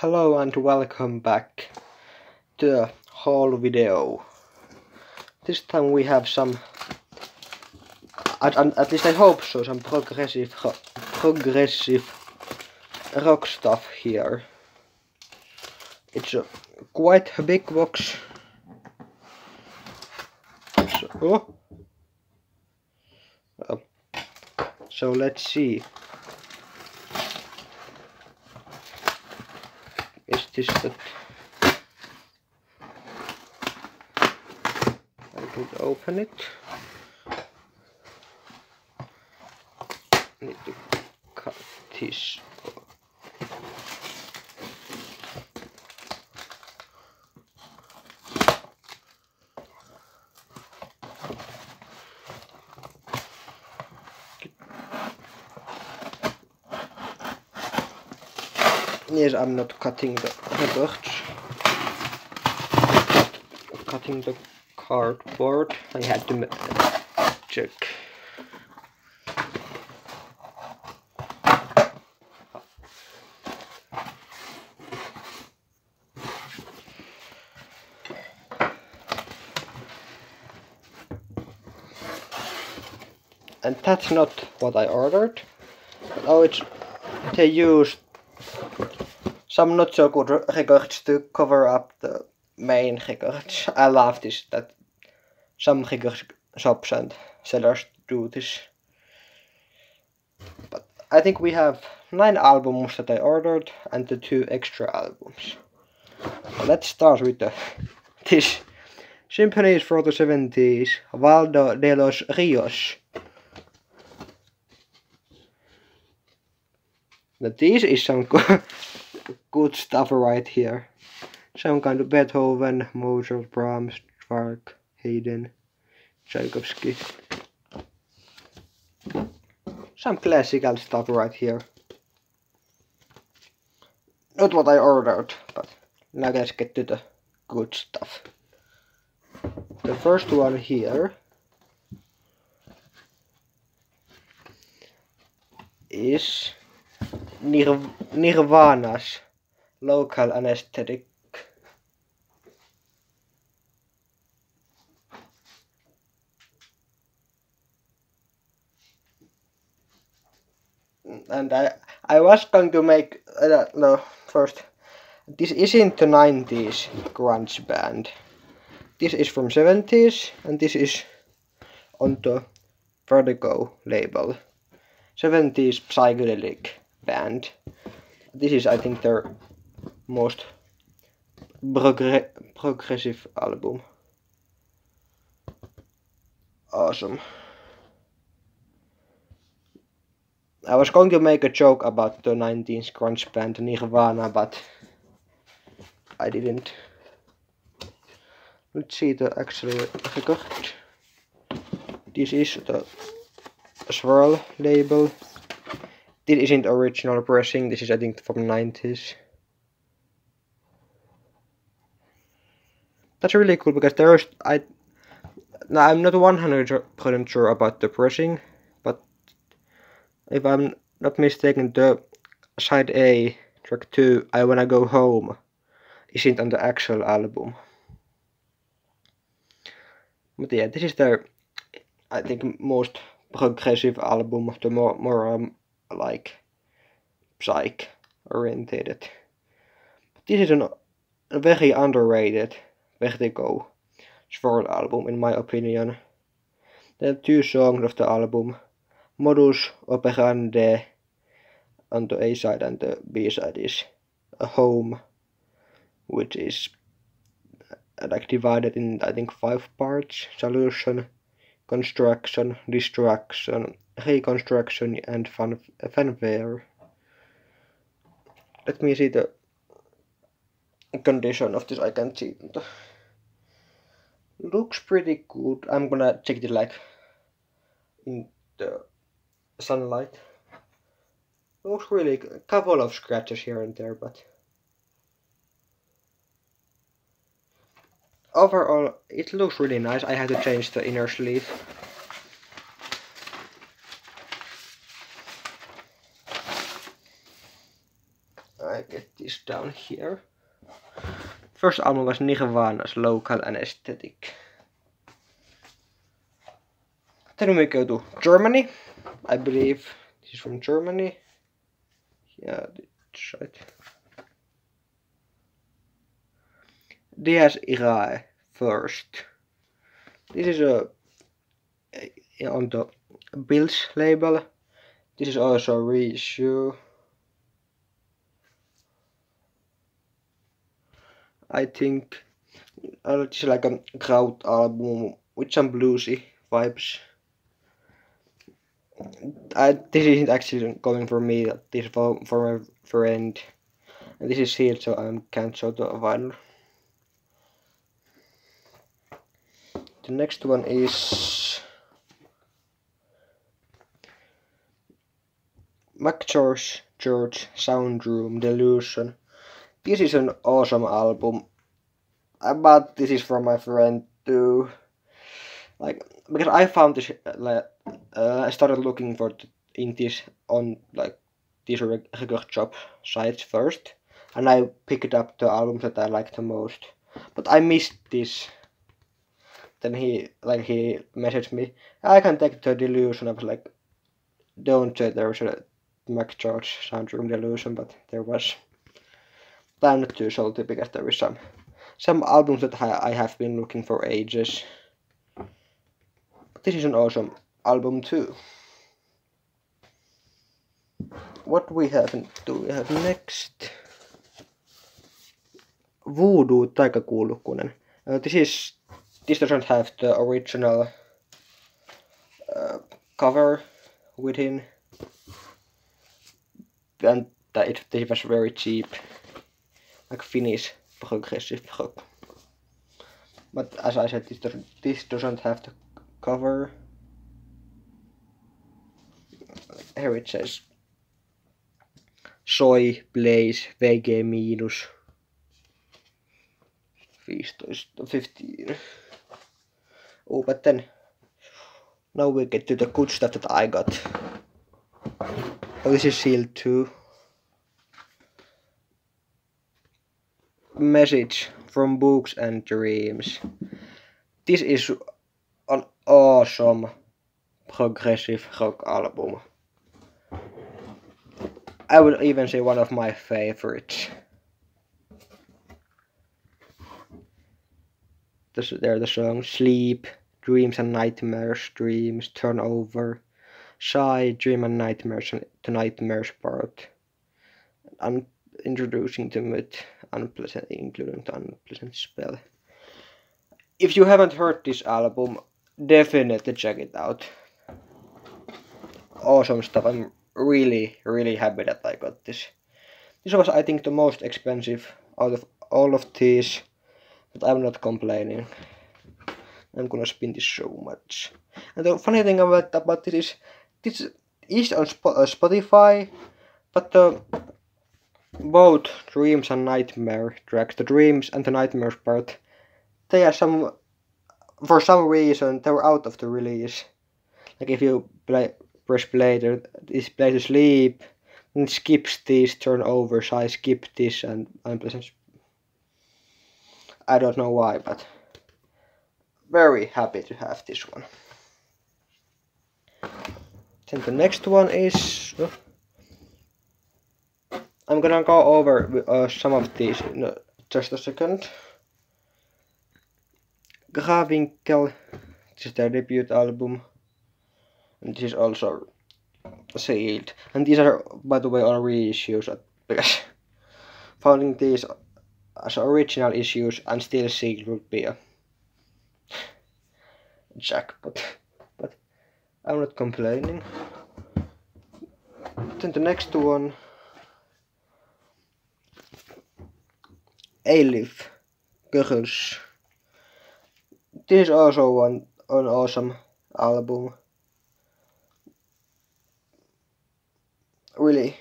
Hello and welcome back to the haul video. This time we have some, at least I hope so, some progressive rock stuff here. It's quite a big box. So let's see. Is this the... I could open it. Need to cut this. Yes, I'm not cutting the records. Cutting the cardboard. I had to check. And that's not what I ordered. But oh, they used some not so good records to cover up the main records. I love this, that some record shops and sellers do this. But I think we have 9 albums that I ordered and the 2 extra albums. So let's start with this Symphonies for the 70s, Valdo de los Rios. Now this is some good stuff right here. Some kind of Beethoven, Mozart, Brahms, Schwark, Haydn, Tchaikovsky. Some classical stuff right here. Not what I ordered, but now let's get to the good stuff. The first one here is Nirvana's Local Anesthetic. And I was going to make no, first, this isn't the 90s grunge band. This is from 70s and this is on the Vertigo label. 70s psychedelic band. This is, I think, their most progressive album. Awesome. I was going to make a joke about the 90s grunge band Nirvana, but I didn't. Let's see the actual record. This is the Swirl label. This isn't original pressing, this is I think from 90s. That's really cool because there's now I'm not 100% sure about the pressing, but if I'm not mistaken, the side A, track 2, I Wanna Go Home, isn't on the actual album. But yeah, this is their, I think, most progressive album, the more like psych orientated. This is a very underrated Vertigo Swirl album in my opinion. There are 2 songs of the album, Modus Operandi on the A side and the B side is A Home, which is like divided in I think 5 parts: solution, construction, distraction, reconstruction and fanfare. Let me see the condition of this. I can see it looks pretty good. I'm gonna check it like in the sunlight. Looks really good. A couple of scratches here and there, but overall it looks really nice. I had to change the inner sleeve. I get this down here. First album was Nirvana's Local Anesthetic. Then we go to Germany. I believe this is from Germany. Yeah, that's right. Dies Irae first. This is on the Bills label. This is also a reissue. I think it's like a crowd album with some bluesy vibes. This isn't actually going for me, this is for my friend. And this is sealed, so I can't show the vinyl. The next one is McGeorge Church Soundroom Delusion. This is an awesome album, but this is from my friend too. Like, because I found this, I started looking for in this on like these record shop sites first, and I picked up the albums that I liked the most. But I missed this. Then he messaged me, I can take the Delusion. I was like, don't say there's a McGeorge Soundroom Delusion, but there was. But I'm not too salty because there is some albums that I have been looking for ages. But this is an awesome album too. What do we have next? Voodoo Taikakuulukunen. This doesn't have the original cover within, and it was very cheap, like Finnish progressive rock. But as I said, this doesn't have the cover. Here it says Soi plays VG miinus 15. Oh, but then now we get to the good stuff that I got. Oh, this is sealed too. Message from Books and Dreams. This is an awesome progressive rock album. I would even say one of my favorites. There are the songs Sleep, Dreams and Nightmares, Dreams, Turn Over, Sigh, Dream and Nightmares, and the Nightmares part. I'm introducing them with unpleasant, including the unpleasant spell. If you haven't heard this album, definitely check it out. Awesome stuff. I'm really happy that I got this. This was, I think, the most expensive out of all of these, but I'm not complaining. I'm gonna spin this so much. And the funny thing about this is on Spotify, but both Dreams and Nightmare tracks, the Dreams and the Nightmares part, they are for some reason they were out of the release. Like if you press play, this play to Sleep, and it skips this, Turn Over, so I skip this and unpleasant. I don't know why, but very happy to have this one. Then the next one is I'm gonna go over some of these in just a second. Grawinkel, this is their debut album, and this is also sealed. And these are, by the way, all reissues because finding these as original issues and still sealed would be a jackpot. But I'm not complaining. Then the next one, Elif Girls. This is also an awesome album. Really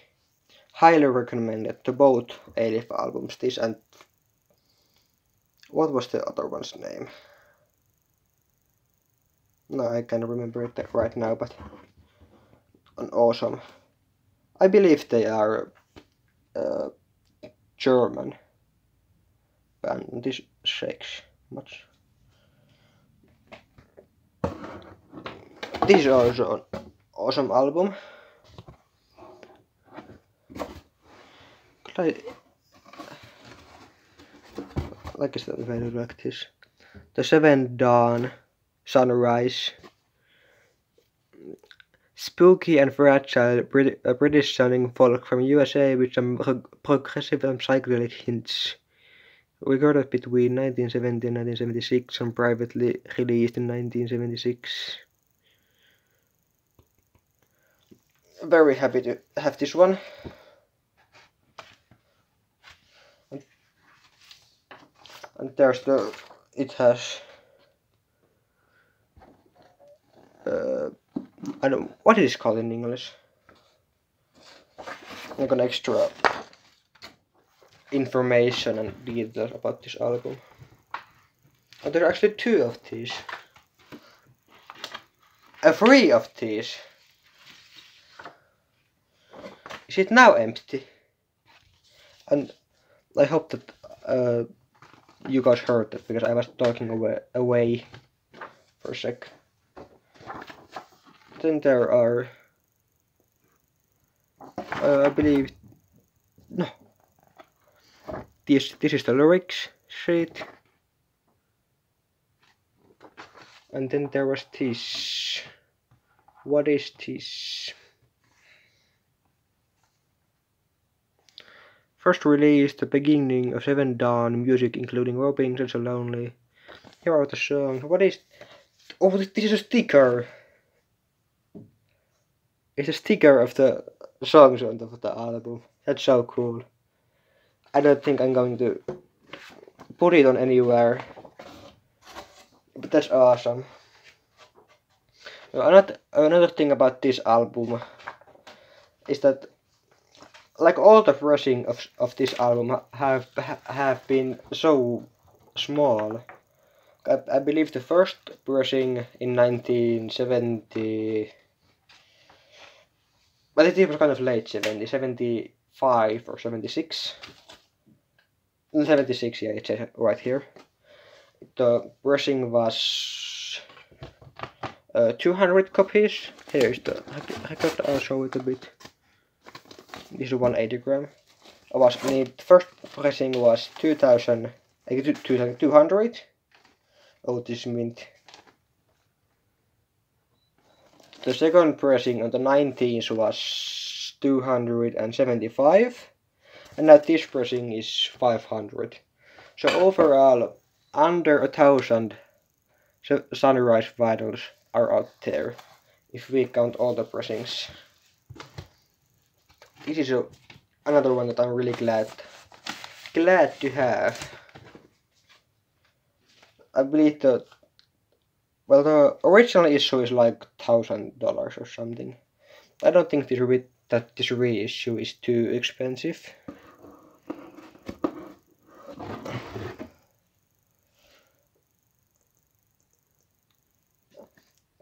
highly recommended to both Elif albums. This and what was the other one's name? No, I can't remember it right now, but an awesome. I believe they are German band. This shakes much. This is also an awesome album. Like I said, very like this. The Seventh Dawn, Sunrise. Spooky and fragile British sounding folk from USA with some progressive and psychedelic hints. Recorded between 1970 and 1976 and privately released in 1976. Very happy to have this one. And there's it has I don't, what is it called in English? Like an extra information and details about this album. And there are actually 2 of these. 3 of these. Is it now empty? And I hope that you guys heard that because I was talking away for a sec. Then there are, I believe, no. This is the lyrics sheet. And then there was this. What is this? First released the beginning of Seventh Dawn music, including Robin, So Lonely. Here are the songs. What is? Oh, this is a sticker. It's a sticker of the songs on the album. That's so cool. I don't think I'm going to put it on anywhere, but that's awesome. Another thing about this album is that, like all the pressing of this album have been so small. I believe the first pressing in 1970, but it was kind of late 70, 75 or 76. 76, yeah, it says right here. The pressing was 200 copies. Here is the. I'll show it a bit. This is 180 gram. The first pressing was 2200. Oh, this mint. The second pressing on the 19th was 275. And now this pressing is 500. So overall, under 1,000 Sunrise vinyls are out there, if we count all the pressings. This is another one that I'm really glad to have. I believe the original issue is like $1,000 or something. I don't think this reissue is too expensive.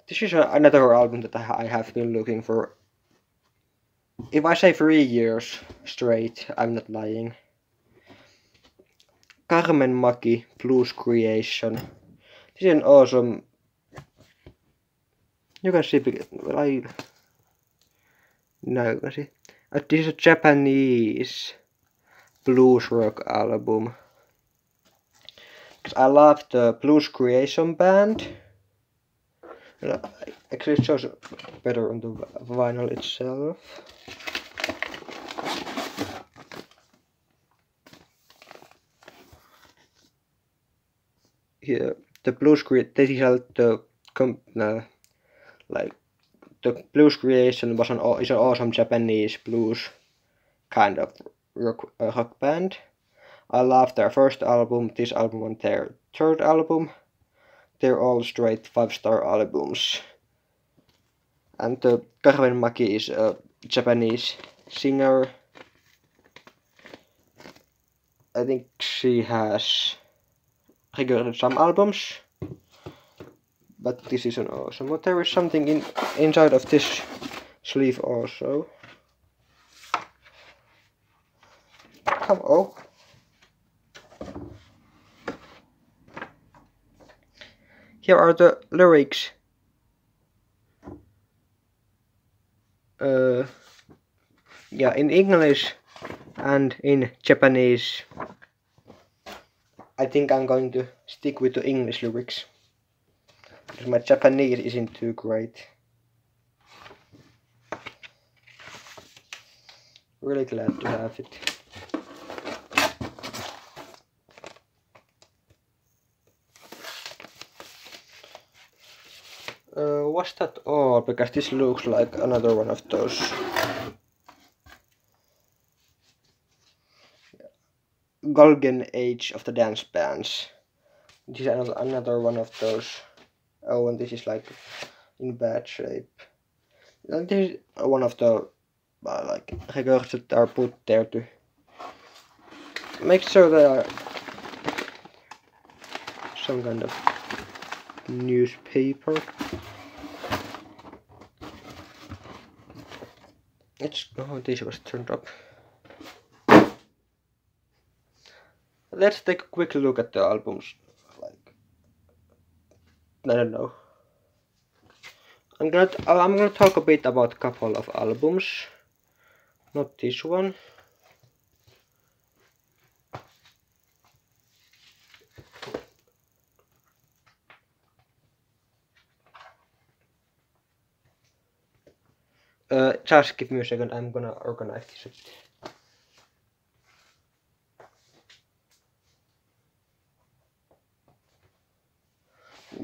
This is another album that I have been looking for. If I say 3 years straight, I'm not lying. Carmen Maki Blues Creation. This is an awesome. You can see. Now you can see. This is a Japanese blues rock album. I love the Blues Creation band. Actually, it shows better on the vinyl itself. Here, the Blues Creation. The Blues Creation is an awesome Japanese blues kind of rock band. I love their first album, this album, and their third album. They're all straight 5-star albums. And the Carmen Maki is a Japanese singer. I think she has recorded some albums. But this is an awesome one. There is something inside of this sleeve also. Oh, here are the lyrics. Yeah, in English and in Japanese. I think I'm going to stick with the English lyrics, because my Japanese isn't too great. Really glad to have it. Was that all? Because this looks like another one of those golden age of the dance bands. This is another one of those. Oh, and this is like in bad shape. And this is one of the like records that are put there to make sure they are some kind of newspaper. Oh, this was turned up. Let's take a quick look at the albums. Like, I don't know. I'm gonna talk a bit about a couple of albums. Not this one. Just give me a second, I'm gonna organize this a bit.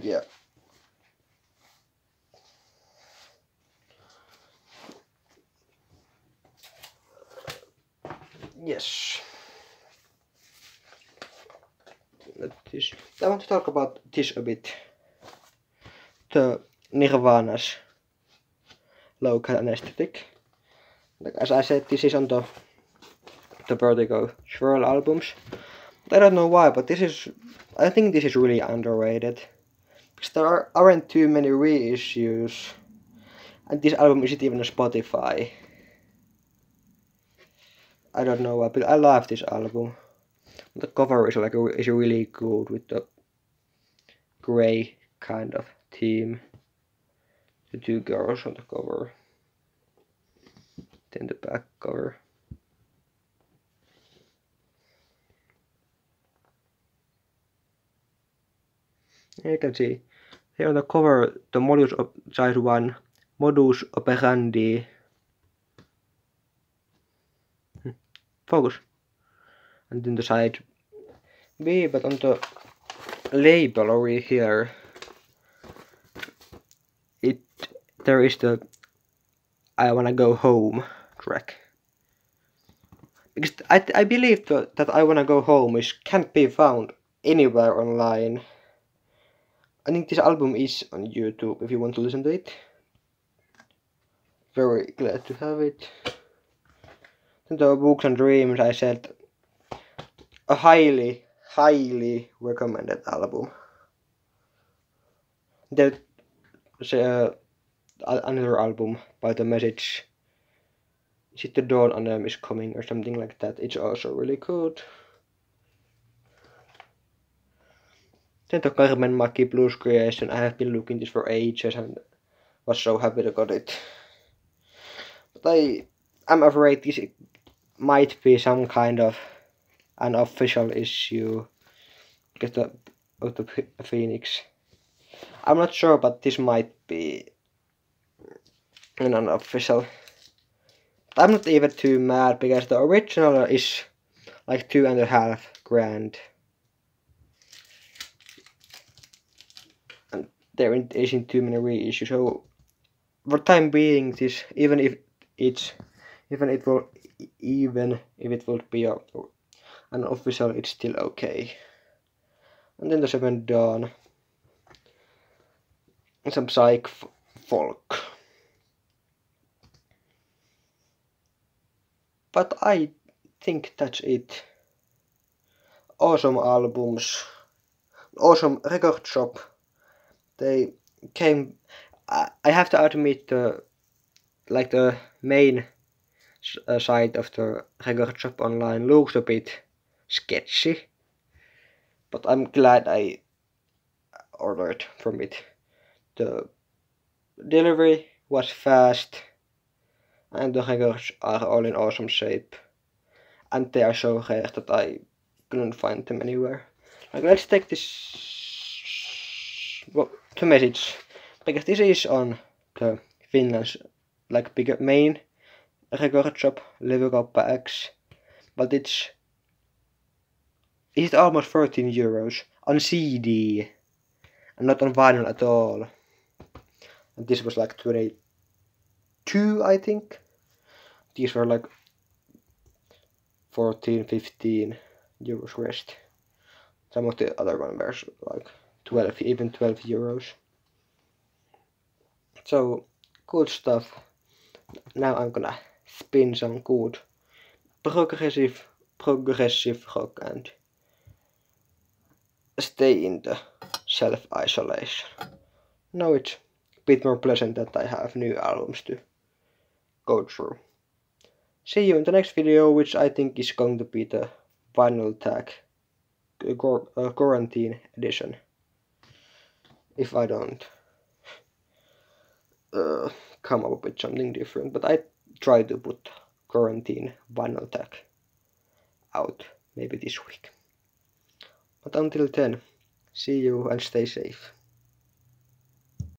Yeah. Yes. I want to talk about this a bit. The Nirvana's Local anesthetic. Like, as I said, this is on the Vertigo Swirl albums. But I don't know why, but I think this is really underrated. Because there aren't too many reissues. And this album isn't even on Spotify. I don't know why, but I love this album. The cover is is really good with the grey kind of theme. The two girls on the cover. Then the back cover. You can see here on the cover the side 1 modus operandi. Focus. And then the side B, but on the label over here there is the I Wanna Go Home track. Because I believe that I Wanna Go Home can't be found anywhere online. I think this album is on YouTube if you want to listen to it. Very glad to have it. Then the Books and Dreams, I said, a highly recommended album. There's another album by The Message. Is it The Dawn on Them Is Coming or something like that? It's also really good. Then the Carmen Maki Blues Creation. I have been looking this for ages and was so happy to got it. But I'm afraid this might be some kind of an official issue because of the Phoenix. I'm not sure, but this might be an unofficial. I'm not even too mad because the original is like $2.5 grand. And there isn't too many reissues, so for the time being, this even if it would be an official, it's still okay. And then the Seventh Dawn, some psych folk. But I think that's it. Awesome albums, awesome record shop. They came. I have to admit the main side of the record shop online looks a bit sketchy, but I'm glad I ordered from it. The delivery was fast, and the records are all in awesome shape, and they are so rare that I couldn't find them anywhere. Like, let's take this to message, because this is on the Finland's like bigger main record shop, Levykauppa X, but it's almost 13 euros on CD and not on vinyl at all. And this was like 22, I think. These were like 14, 15 euros rest. Some of the other ones were like 12, even 12 euros. So, good stuff. Now I'm gonna spin some good progressive rock and stay in the self-isolation. Now it's a bit more pleasant that I have new albums to go through. See you in the next video, which I think is going to be the vinyl tag quarantine edition. If I don't come up with something different, but I try to put quarantine vinyl tag out maybe this week. But until then, see you and stay safe.